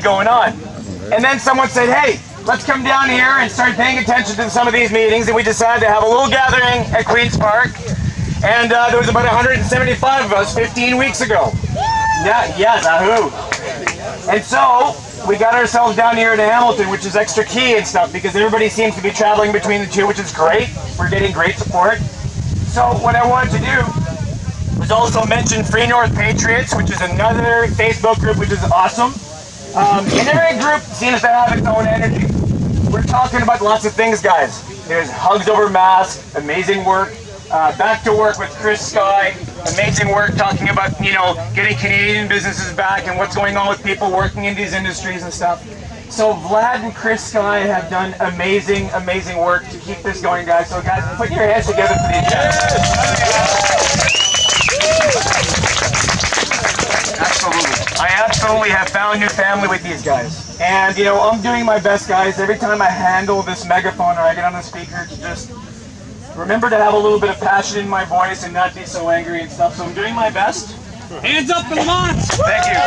going on. And then someone said, hey, let's come down here and start paying attention to some of these meetings, and we decided to have a little gathering at Queen's Park, and there was about 175 of us 15 weeks ago. Yeah, yes, ahoo. And so, we got ourselves down here to Hamilton, which is extra key and stuff, because everybody seems to be traveling between the two, which is great. We're getting great support. So what I wanted to do was also mention Free North Patriots, which is another Facebook group, which is awesome. And every group seems to have its own energy. We're talking about lots of things, guys. There's Hugs Over Masks, amazing work. Back to Work with Chris Sky, amazing work talking about, getting Canadian businesses back and what's going on with people working in these industries and stuff. So Vlad and Chris Sky have done amazing, amazing work to keep this going, guys. So guys, put your hands together for the agenda. Absolutely. I absolutely have found new family with these guys. And, I'm doing my best, guys, every time I handle this megaphone or I get on the speaker to just remember to have a little bit of passion in my voice and not be so angry and stuff. So I'm doing my best. Hands up for Lamont! Thank you.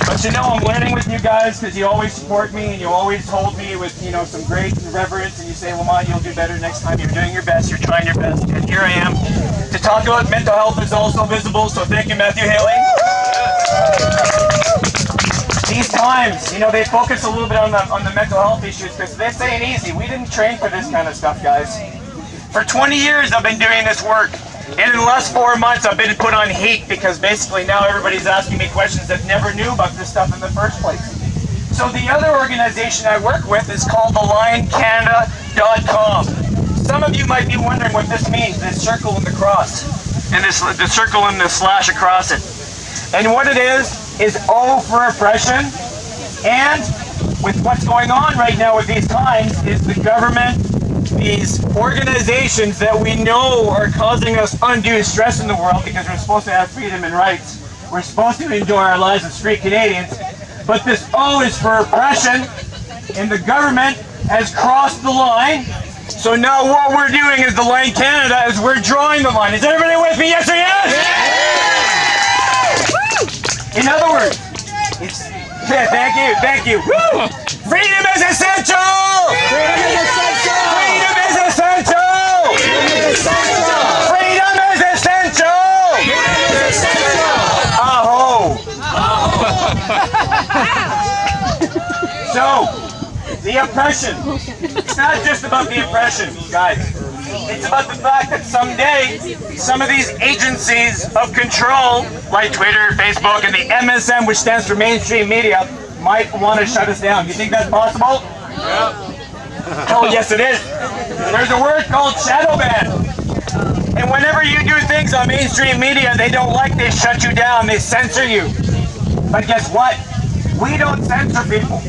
But I'm learning with you guys because you always support me and you always hold me with, some great reverence, and you say, Lamont, you'll do better next time. You're doing your best, you're trying your best. And here I am to talk about mental health is also visible, so thank you, Matthew Haley. These times, they focus a little bit on the mental health issues because this ain't easy. We didn't train for this kind of stuff, guys. For 20 years, I've been doing this work. And in the last 4 months, I've been put on heat because basically now everybody's asking me questions that never knew about this stuff in the first place. So the other organization I work with is called AlignCanada.com. Some of you might be wondering what this means, this circle and the cross, and the circle and the slash across it. And what it is O for oppression, and with what's going on right now with these times is the government, these organizations that we know are causing us undue stress in the world because we're supposed to have freedom and rights. We're supposed to enjoy our lives as free Canadians. But this O is for oppression, and the government has crossed the line. So now what we're doing as the Line Canada is we're drawing the line. Is everybody with me? Yes or yes? Yeah! In other words, thank you. Woo! Freedom is essential! Freedom is essential! Freedom is essential! Freedom is essential! Freedom is essential! Aho! So, the oppression. It's not just about the oppression, guys. It's about the fact that someday, some of these agencies of control, like Twitter, Facebook, and the MSM, which stands for mainstream media, might want to shut us down. You think that's possible? Yeah. Oh, yes it is. There's a word called shadow ban. And whenever you do things on mainstream media they don't like, they shut you down, they censor you. But guess what? We don't censor people.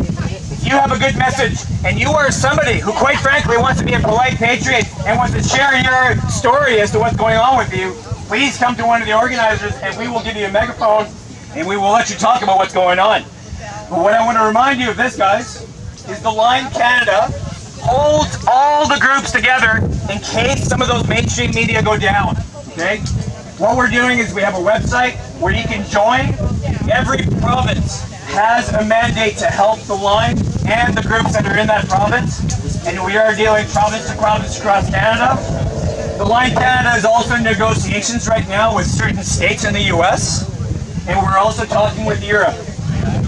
If you have a good message, and you are somebody who quite frankly wants to be a polite patriot and wants to share your story as to what's going on with you, please come to one of the organizers and we will give you a megaphone and we will let you talk about what's going on. But what I want to remind you of this, guys, is the Line Canada holds all the groups together in case some of those mainstream media go down, okay? What we're doing is we have a website where you can join. Every province has a mandate to help the Line and the groups that are in that province, and we are dealing province to province across Canada. The Line Canada is also in negotiations right now with certain states in the US, and we're also talking with Europe.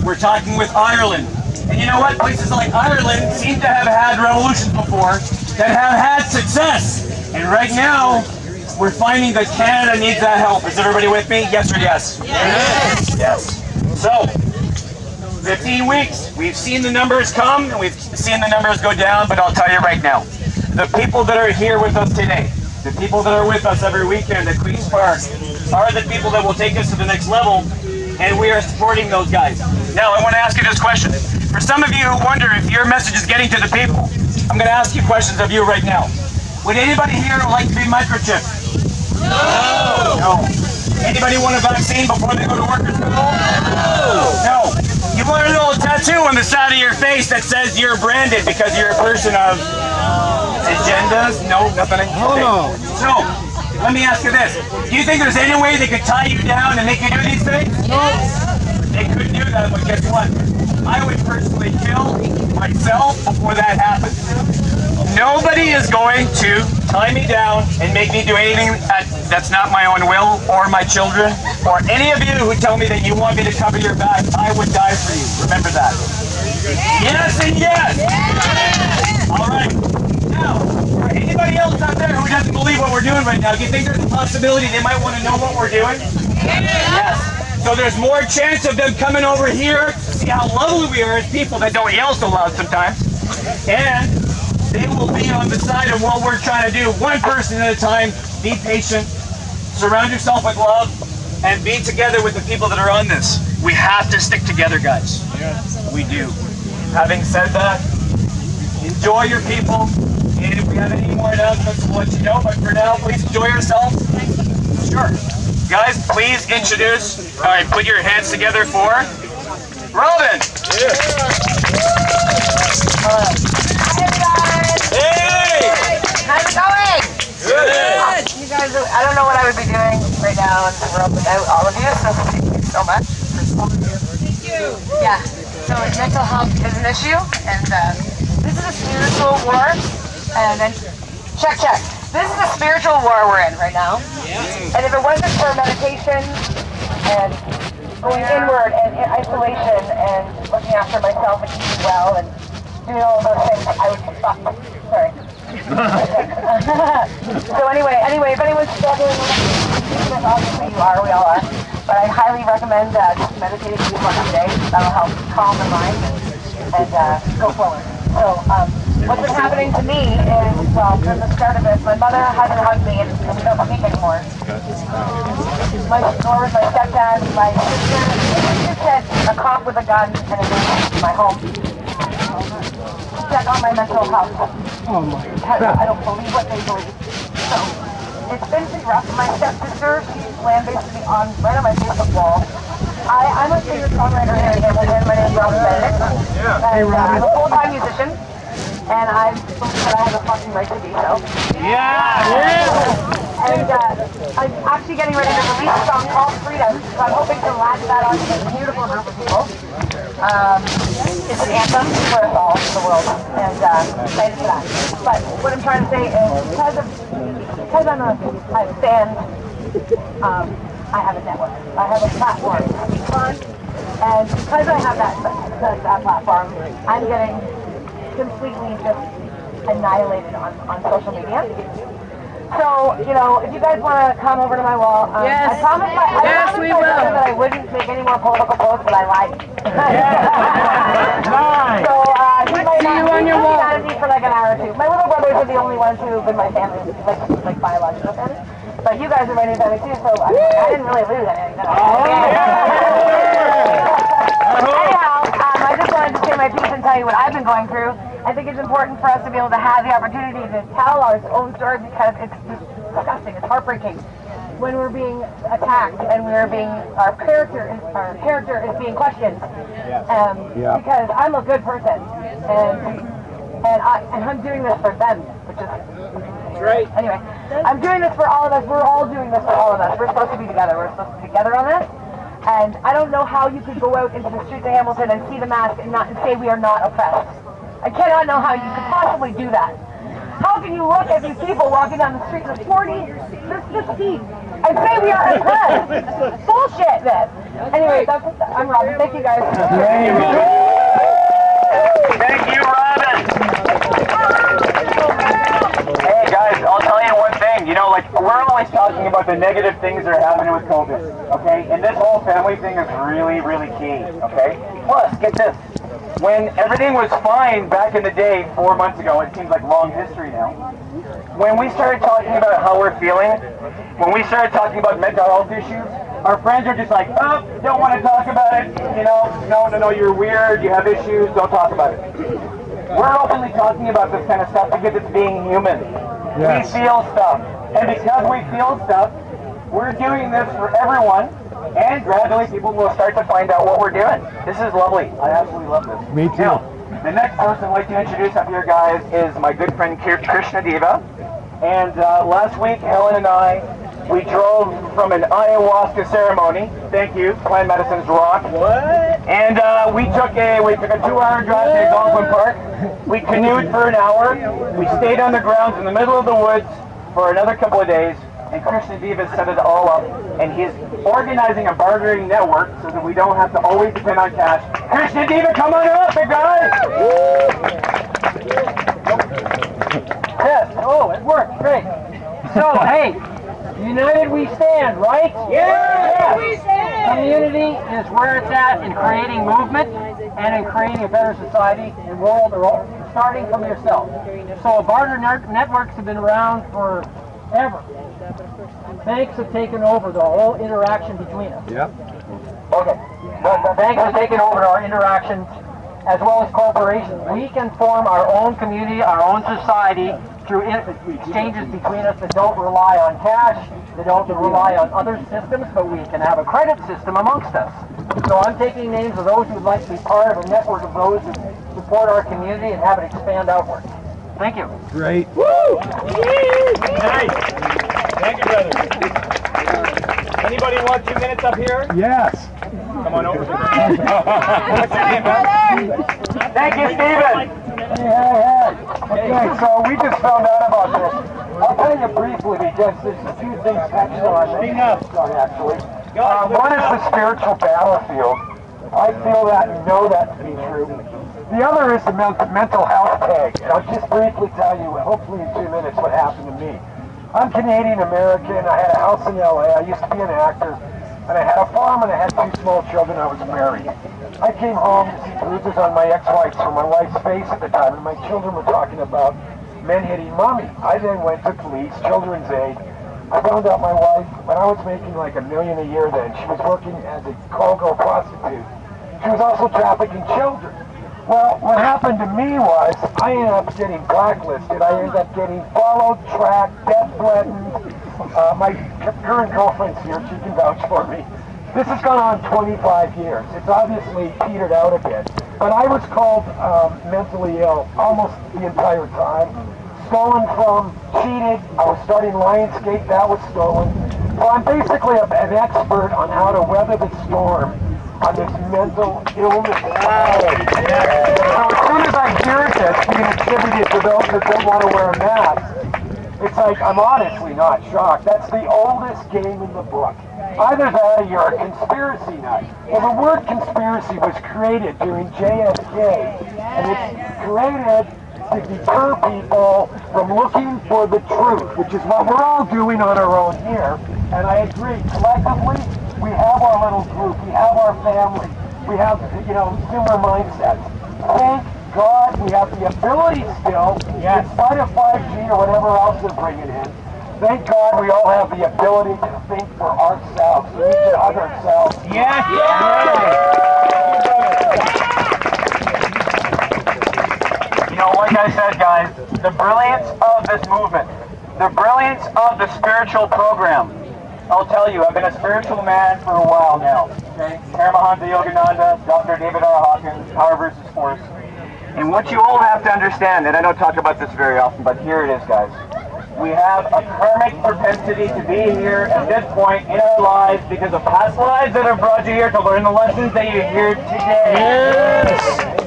We're talking with Ireland. And you know what? Places like Ireland seem to have had revolutions before that have had success. And right now, we're finding that Canada needs that help. Is everybody with me? Yes or yes? Yes. Yes. So, 15 weeks. We've seen the numbers come and we've seen the numbers go down, but I'll tell you right now, the people that are here with us today, the people that are with us every weekend at Queen's Park are the people that will take us to the next level, and we are supporting those guys. Now, I want to ask you this question. For some of you who wonder if your message is getting to the people, I'm going to ask you questions of you right now. Would anybody here like to be microchipped? No! No. Anybody want a vaccine before they go to work or school? No! No. You want a little tattoo on the side of your face that says you're branded because you're a person of agendas? No, nothing. Oh, no. So, let me ask you this. Do you think there's any way they could tie you down and make you do these things? No. that, but guess what? I would personally kill myself before that happens. Nobody is going to tie me down and make me do anything that's not my own will, or my children, or any of you who tell me that you want me to cover your back. I would die for you. Remember that. Yes and yes! All right. Now, for anybody else out there who doesn't believe what we're doing right now, do you think there's a possibility they might want to know what we're doing? Yes. So there's more chance of them coming over here to see how lovely we are as people that don't yell so loud sometimes. And they will be on the side of what we're trying to do, one person at a time. Be patient, surround yourself with love, and be together with the people that are on this. We have to stick together, guys. We do. Having said that, enjoy your people, and if we have any more announcements, we'll let you know, but for now, please enjoy yourselves. Sure. Guys, please introduce, all right, put your hands together for Robyn. Yeah. Hey! How's it going? Good. You guys, I don't know what I would be doing right now in the world without all of you, so thank you so much for all of you. Thank you. Yeah, so mental health is an issue, and this is a spiritual war, and then, check. This is a spiritual war we're in right now, and if it wasn't for meditation and going inward and in isolation and looking after myself and eating well and doing all of those things, I would be fucked. Sorry. So anyway, if anyone's struggling with it, obviously you are, we all are, but I highly recommend just meditating a few times a day. That'll help calm the mind and go forward. So what's been happening to me is, well, from the start of this, my mother hasn't hugged me and we don't speak anymore. Nor was my stepdad, my sister. Just had a cop with a gun and a gun in my home. Check on my mental health. Oh my God. I don't believe what they believe. So it's been pretty rough. My stepsister, she's land-based right on my Facebook wall. I'm a singer-songwriter here in Hamilton. My name is Robyn. And I'm a full-time musician. And I believe that I have a fucking right to be so. Yeah! And I'm actually getting ready to release a song called Freedom, so I'm hoping to latch that on to a beautiful group of people. It's an anthem for us all in the world, and excited for that. But what I'm trying to say is, because I'm a band, I have a network. I have a platform to speak on, and because I have that platform, I'm getting completely just annihilated on social media. So, you know, if you guys want to come over to my wall, I promise we will. That I wouldn't make any more political posts, but I lied. Nice. So, you might see you on your wall. Mad at me for like an hour or two. My little brothers are the only ones who have been my family, like biological family. But you guys are my new family too, so I didn't really lose anything. Anyhow, I just wanted to say my piece and tell you what I've been going through. I think it's important for us to be able to have the opportunity to tell our own story because it's disgusting, it's heartbreaking. When we're being attacked and our character is being questioned. Because I'm a good person and I'm doing this for them, which is right. Anyway, I'm doing this for all of us. We're all doing this for all of us. We're supposed to be together. We're supposed to be together on this. And I don't know how you could go out into the streets of Hamilton and see the mask and say we are not oppressed. I cannot know how you could possibly do that. How can you look at these people walking down the street with 40 feet and say we are oppressed? Bullshit, then. Anyway, I'm Robyn. Thank you, guys. Thank you, Robyn. Hey, guys, I'll tell you one thing. You know, like, we're always talking about the negative things that are happening with COVID, okay? And this whole family thing is really, really key, okay? Plus, get this. When everything was fine back in the day, 4 months ago, it seems like long history now. When we started talking about how we're feeling, when we started talking about mental health issues, our friends are just like, oh, don't want to talk about it. You know, no, you're weird, you have issues, don't talk about it. We're openly talking about this kind of stuff because it's being human. Yes. We feel stuff. And because we feel stuff, we're doing this for everyone. And gradually people will start to find out what we're doing. This is lovely. I absolutely love this. Me too. Now, the next person I'd like to introduce up here, guys, is my good friend Krishna Diva. And last week, Helen and I We drove from an ayahuasca ceremony. Thank you, plant medicines rock. What? And we took a 2-hour drive to Algonquin Park. We canoed for an hour. We stayed on the grounds in the middle of the woods for another couple of days. And Krishna Diva set it all up. And he's organizing a bartering network so that we don't have to always depend on cash. Krishna Diva, come on up, big guy! Yes. Oh, it worked. Great. So, hey, united we stand, right? Yeah! We stand! Community is where it's at in creating movement and in creating a better society and world, starting from yourself. So barter networks have been around forever. Banks have taken over the whole interaction between us. Yep. Okay. The banks have taken over our interactions as well as corporations. We can form our own community, our own society through exchanges between us that don't rely on cash, that don't rely on other systems, but we can have a credit system amongst us. So I'm taking names of those who would like to be part of a network of those who support our community and have it expand outward. Thank you. Great. Woo! Nice. Thank you, brother. Anybody want 2 minutes up here? Yes. Come on over. What's your name, man? Thank you, Steven. Hey. Okay, so we just found out about this. I'll tell you briefly because there's a few things touched on. Actually. One is the spiritual battlefield. I feel that and know that to be true. The other is the mental health tag. And I'll just briefly tell you, hopefully in 2 minutes, what happened to me. I'm Canadian American. I had a house in LA. I used to be an actor. And I had a farm and I had 2 small children. I was married. I came home to see bruises on my ex-wife's or my wife's face at the time, and my children were talking about men hitting mommy. I then went to police, children's aid. I found out my wife, when I was making like $1 million a year then, she was working as a call-girl prostitute. She was also trafficking children. Well, what happened to me was I ended up getting blacklisted. I ended up getting followed, tracked, death threatened. My current girlfriend's here, she can vouch for me. This has gone on 25 years. It's obviously petered out a bit. But I was called mentally ill almost the entire time. Stolen from, cheated. I was starting Lionsgate, that was stolen. So I'm basically an expert on how to weather the storm on this mental illness. So as soon as I hear this being attributed to those that don't want to wear a mask, it's like, I'm honestly not shocked. That's the oldest game in the book. Either that or you're a conspiracy nut. Well, the word conspiracy was created during JFK, and it's created to deter people from looking for the truth, which is what we're all doing on our own here. And I agree, collectively, we have our little group, we have our family, we have, similar mindsets. Thank God we have the ability still, in spite of 5G or whatever else they're bringing in, thank God we all have the ability to think for ourselves, to each other ourselves. Yes! Like I said, guys, the brilliance of this movement, the brilliance of the spiritual program. I'll tell you, I've been a spiritual man for a while now. Okay? Paramahansa Yogananda, Dr. David R. Hawkins, Power versus Force. And what you all have to understand, and I don't talk about this very often, but here it is, guys. We have a karmic propensity to be here at this point in our lives because of past lives that have brought you here to learn the lessons that you hear today. Yes!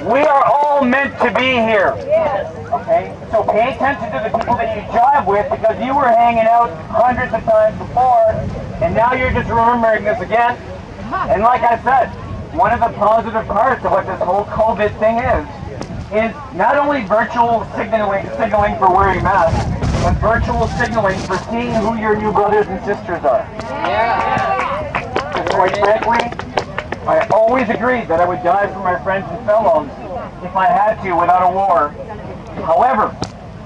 We are all meant to be here. Okay? So pay attention to the people that you jive with because you were hanging out hundreds of times before, and now you're just remembering this again. And like I said, one of the positive parts of what this whole COVID thing is not only virtual signaling for wearing masks, but virtual signaling for seeing who your new brothers and sisters are. Because quite frankly, I always agreed that I would die for my friends and fellows if I had to without a war. However,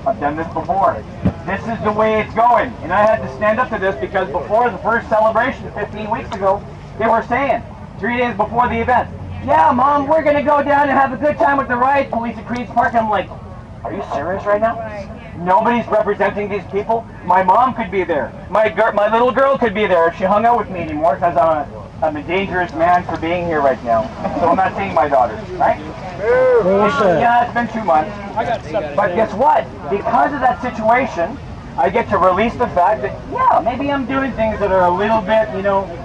I've done this before. This is the way it's going. And I had to stand up to this because before the first celebration 15 weeks ago, they were saying, 3 days before the event, yeah, Mom, we're going to go down and have a good time with the riot police at Creed's Park. I'm like, are you serious right now? Nobody's representing these people. My mom could be there. My little girl could be there if she hung out with me anymore because I'm a dangerous man for being here right now. So I'm not seeing my daughters, right? Yeah, it's been 2 months. But guess what? Because of that situation, I get to release the fact that, yeah, maybe I'm doing things that are a little bit,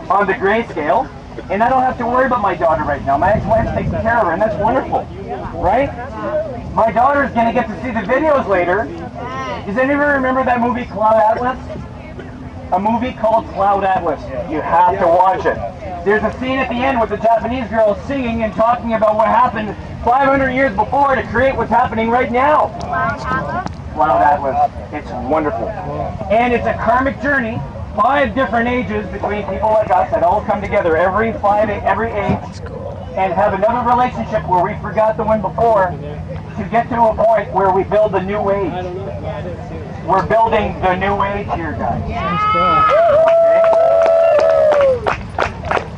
on the gray scale, and I don't have to worry about my daughter right now. My ex-wife's taking care of her, and that's wonderful, right? My daughter's going to get to see the videos later. Does anyone remember that movie Cloud Atlas? A movie called Cloud Atlas. You have to watch it. There's a scene at the end with the Japanese girl singing and talking about what happened 500 years before to create what's happening right now. Cloud Atlas. It's wonderful. And it's a karmic journey, 5 different ages between people like us that all come together every age, and have another relationship where we forgot the one before to get to a point where we build the new age. We're building the new age here, guys.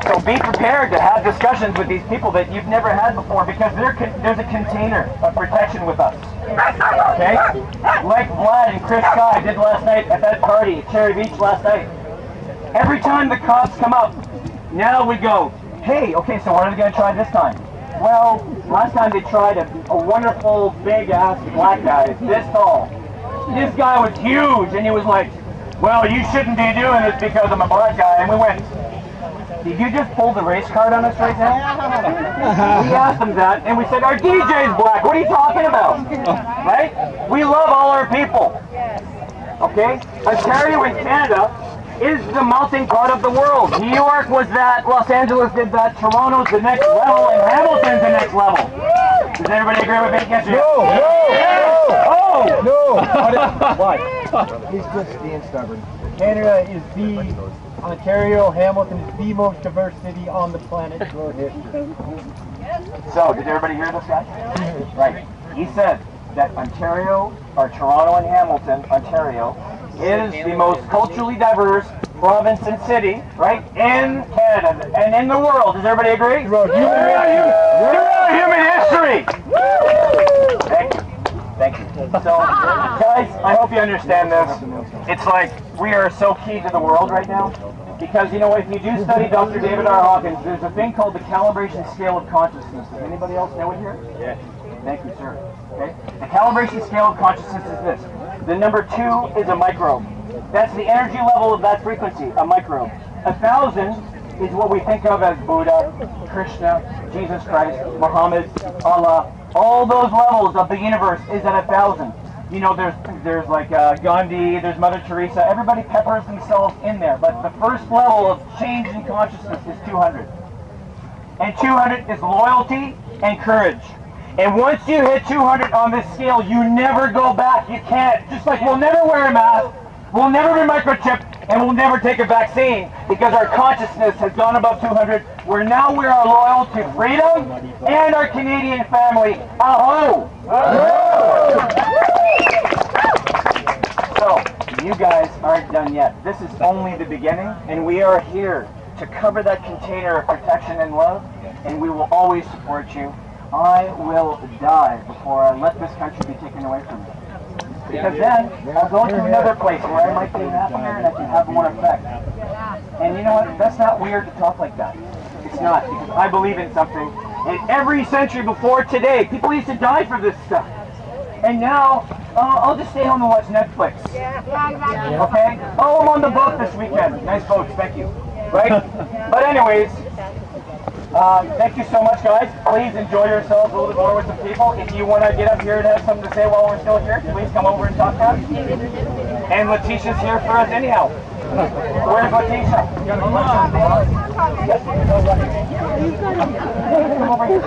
So be prepared to have discussions with these people that you've never had before, because there's a container of protection with us. Okay? Like Vlad and Krishna did last night at that party at Cherry Beach last night. Every time the cops come up, now we go, hey, okay, so what are they going to try this time? Well, last time they tried a wonderful big-ass black guy, this tall. This guy was huge, and he was like, well, you shouldn't be doing this because I'm a black guy. And we went, did you just pull the race card on us right now? We asked him that, and we said, our DJ's black. What are you talking about? Right? We love all our people. Okay? Ontario in Canada is the melting pot of the world. New York was that, Los Angeles did that, Toronto's the next level, and Hamilton's the next level. Does everybody agree with me? Yes, No! Why? He's just being stubborn. Canada is Ontario, Hamilton is the most diverse city on the planet. So, did everybody hear this guy? Right. He said that Ontario, or Toronto and Hamilton, Ontario, is the most culturally diverse province and city, right, in Canada and in the world. Does everybody agree? Throughout human history! Thank you. Thank you. So, guys, I hope you understand this. It's like we are so key to the world right now, because, if you do study Dr. David R. Hawkins, there's a thing called the calibration scale of consciousness. Does anybody else know it here? Yes. Thank you, sir. Okay. The calibration scale of consciousness is this. The number 2 is a microbe. That's the energy level of that frequency, a microbe. 1,000 is what we think of as Buddha, Krishna, Jesus Christ, Muhammad, Allah. All those levels of the universe is at 1,000. There's like Gandhi, there's Mother Teresa. Everybody peppers themselves in there. But the first level of change in consciousness is 200. And 200 is loyalty and courage. And once you hit 200 on this scale, you never go back. You can't. Just like we'll never wear a mask, we'll never be microchipped, and we'll never take a vaccine because our consciousness has gone above 200. Where now we are loyal to freedom and our Canadian family. Aho! So, you guys aren't done yet. This is only the beginning, and we are here to cover that container of protection and love, and we will always support you. I will die before I let this country be taken away from me. Because then, I'll go to another place where I might be happier and I can have more effect. And you know what? That's not weird to talk like that. It's not, because I believe in something. And every century before today, people used to die for this stuff. And now, I'll just stay home and watch Netflix. Okay? Oh, I'm on the boat this weekend. Nice boats, thank you. Right? But anyways, thank you so much, guys. Please enjoy yourselves a little bit more with some people. If you want to get up here and have something to say while we're still here, please come over and talk to us. And Letitia's here for us anyhow. Where's Letitia? Yes. Come over here.